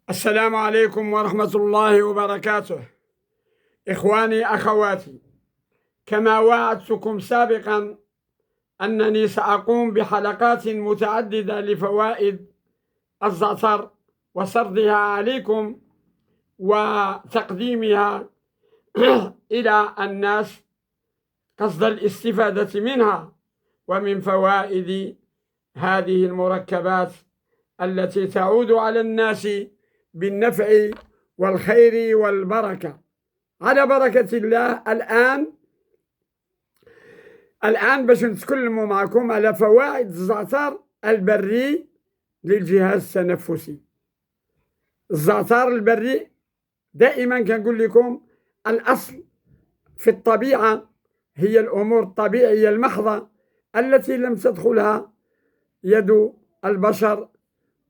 السلام عليكم ورحمة الله وبركاته. إخواني أخواتي، كما وعدتكم سابقا أنني سأقوم بحلقات متعددة لفوائد الزعتر وسردها عليكم وتقديمها إلى الناس قصد الاستفادة منها ومن فوائد هذه المركبات التي تعود على الناس بالنفع والخير والبركة. على بركة الله. الآن باش نتكلم معكم على فوائد الزعتر البري للجهاز التنفسي. الزعتر البري دائما كنقول لكم الأصل في الطبيعة هي الأمور الطبيعية المحضة التي لم تدخلها يد البشر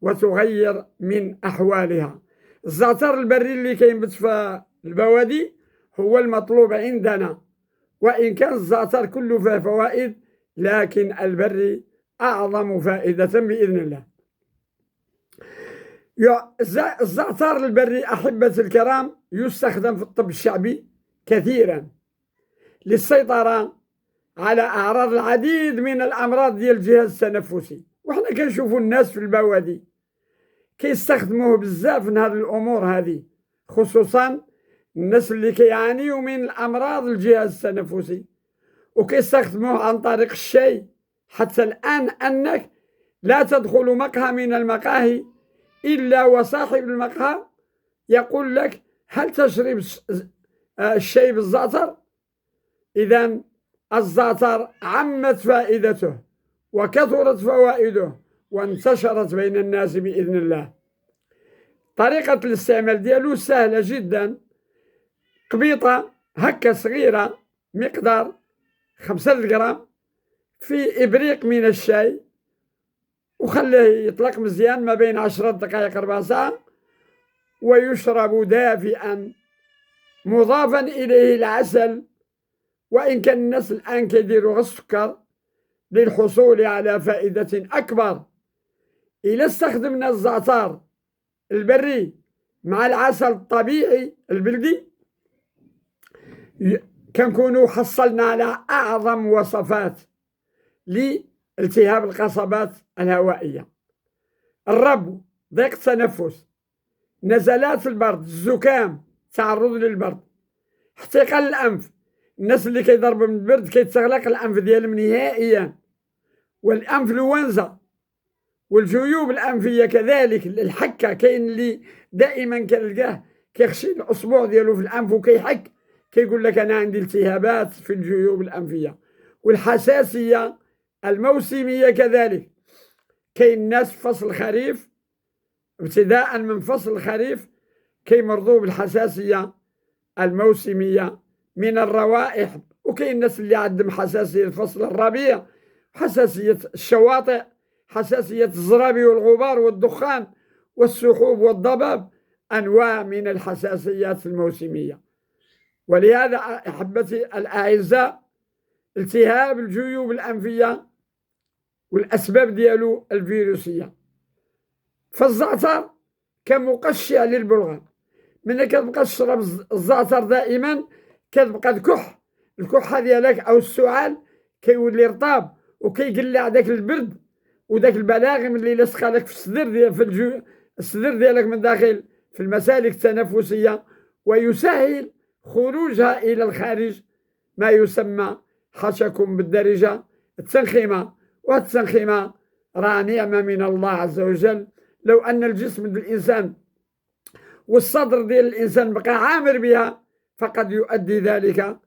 وتغير من أحوالها. الزعتر البري اللي كينبت في البوادي هو المطلوب عندنا، وإن كان الزعتر كله فيه فوائد لكن البري أعظم فائدة بإذن الله. الزعتر البري أحبة الكرام يستخدم في الطب الشعبي كثيرا للسيطرة على أعراض العديد من الأمراض ديال الجهاز التنفسي، وحنا كنشوفوا الناس في البوادي كيستخدموه بزاف من هذه الأمور هذه، خصوصا الناس اللي كيعانيوا من الأمراض الجهاز التنفسي وكيستخدموه عن طريق الشاي. حتى الآن أنك لا تدخل مقهى من المقاهي إلا وصاحب المقهى يقول لك: هل تشرب الشاي بالزعتر؟ إذن الزعتر عمت فائدته وكثرت فوائده وانتشرت بين الناس بإذن الله. طريقة الاستعمال ديالو سهلة جدا. قبيطة هكا صغيرة مقدار 5 غرام في إبريق من الشاي، وخليه يطلق مزيان ما بين 10 دقائق ربع ساعة، ويشرب دافئا مضافا إليه العسل، وإن كان الناس الآن كيديروا السكر للحصول على فائدة أكبر. إلا استخدمنا الزعتر البري مع العسل الطبيعي البلدي كنكونوا حصلنا على أعظم وصفات لالتهاب القصبات الهوائية، الربو، ضيق التنفس، نزلات البرد، الزكام، تعرض للبرد، احتقان الأنف، الناس اللي كيضربوا من البرد كيتغلق الأنف ديالهم نهائيا، والأنفلونزا والجيوب الأنفية كذلك، الحكة، كاين اللي دائما كنلقاه كيخشي الأصبع ديالو في الأنف وكيحك، كيقول لك أنا عندي التهابات في الجيوب الأنفية. والحساسية الموسمية كذلك، كاين الناس في فصل الخريف، ابتداء من فصل الخريف كيمرضوا بالحساسية الموسمية من الروائح، وكاين الناس اللي عندهم حساسية فصل الربيع، حساسية الشواطئ، حساسية الزرابي والغبار والدخان والسحوب والضباب، أنواع من الحساسيات الموسمية. ولهذا أحبتي الأعزاء، التهاب الجيوب الأنفية والأسباب ديالو الفيروسية، فالزعتر كمقشع للبلغم. ملي كتبقى تشرب الزعتر دائما كتبقى الكحة ديالك أو السعال كيولي رطاب وكيقلع داك البرد وداك البلاغم اللي لصقه لك في الصدر في الصدر ديالك من داخل في المسالك التنفسية، ويسهل خروجها إلى الخارج، ما يسمى حشكم بالدارجة التنخيمة. والتنخيمة راه نعمة من الله عز وجل. لو أن الجسم ديال الإنسان والصدر ديال الإنسان بقى عامر بها فقد يؤدي ذلك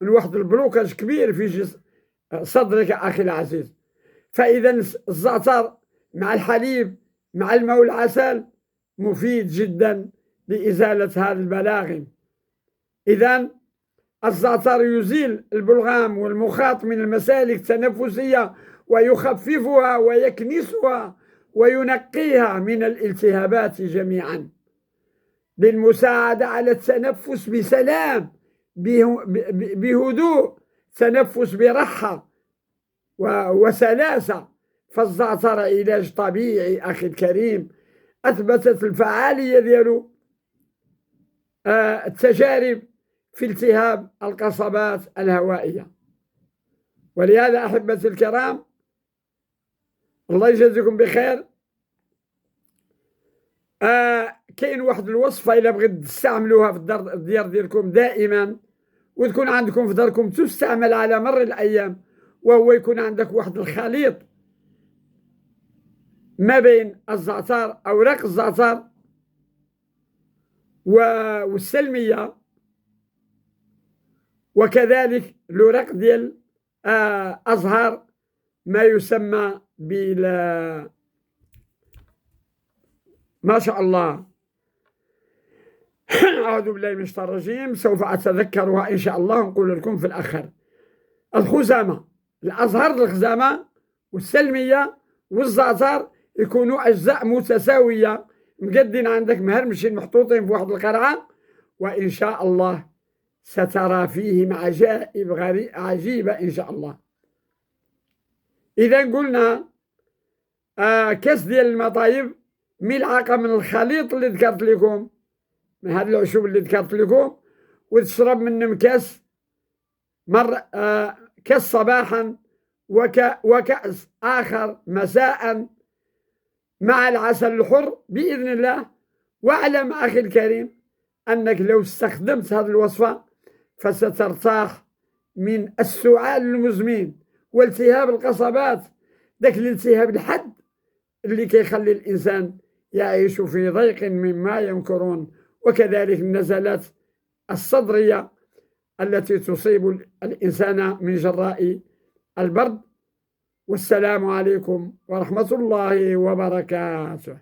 من واحد البلوكاج كبير في جسم صدرك أخي العزيز. فإذا الزعتر مع الحليب مع الماء والعسل مفيد جدا لإزالة هذه البلاغم. إذا الزعتر يزيل البلغام والمخاط من المسالك التنفسية ويخففها ويكنسها وينقيها من الالتهابات جميعا، للمساعدة على التنفس بسلام، بهدوء، تنفس برحة وسلاسة. فالزعتر علاج طبيعي أخي الكريم، أثبتت الفعالية ديالو التجارب في التهاب القصبات الهوائية. ولهذا أحبتي الكرام، الله يجازيكم بخير، كاين واحد الوصفة إلا بغيت تستعملوها في الديار ديالكم دائما، وتكون عندكم في داركم تستعمل على مر الأيام، وهو يكون عندك واحد الخليط ما بين الزعتر، أوراق الزعتر والسلمية، وكذلك الوراق ديال أزهار ما يسمى ما شاء الله أعوذ بالله من الشيطان الرجيم، سوف أتذكرها إن شاء الله ونقول لكم في الآخر. الخزامة، الأزهار الخزامة والسلمية والزعتر يكونوا أجزاء متساوية، مقدين عندك مهرمشين محطوطين في واحد القرعة، وإن شاء الله سترى فيهم عجائب عجيبة إن شاء الله. إذا قلنا كاس ديال المطايب، ملعقة من الخليط اللي ذكرت لكم، من هذه العشوب اللي ذكرت لكم، وتشرب منهم كاس كاس صباحا وكأس آخر مساء مع العسل الحر بإذن الله. واعلم أخي الكريم أنك لو استخدمت هذه الوصفة فسترتاح من السعال المزمن والتهاب القصبات، ذاك الالتهاب الحاد اللي كيخلي الإنسان يعيش في ضيق مما يمكرون، وكذلك النزلات الصدرية التي تصيب الإنسان من جراء البرد. والسلام عليكم ورحمة الله وبركاته.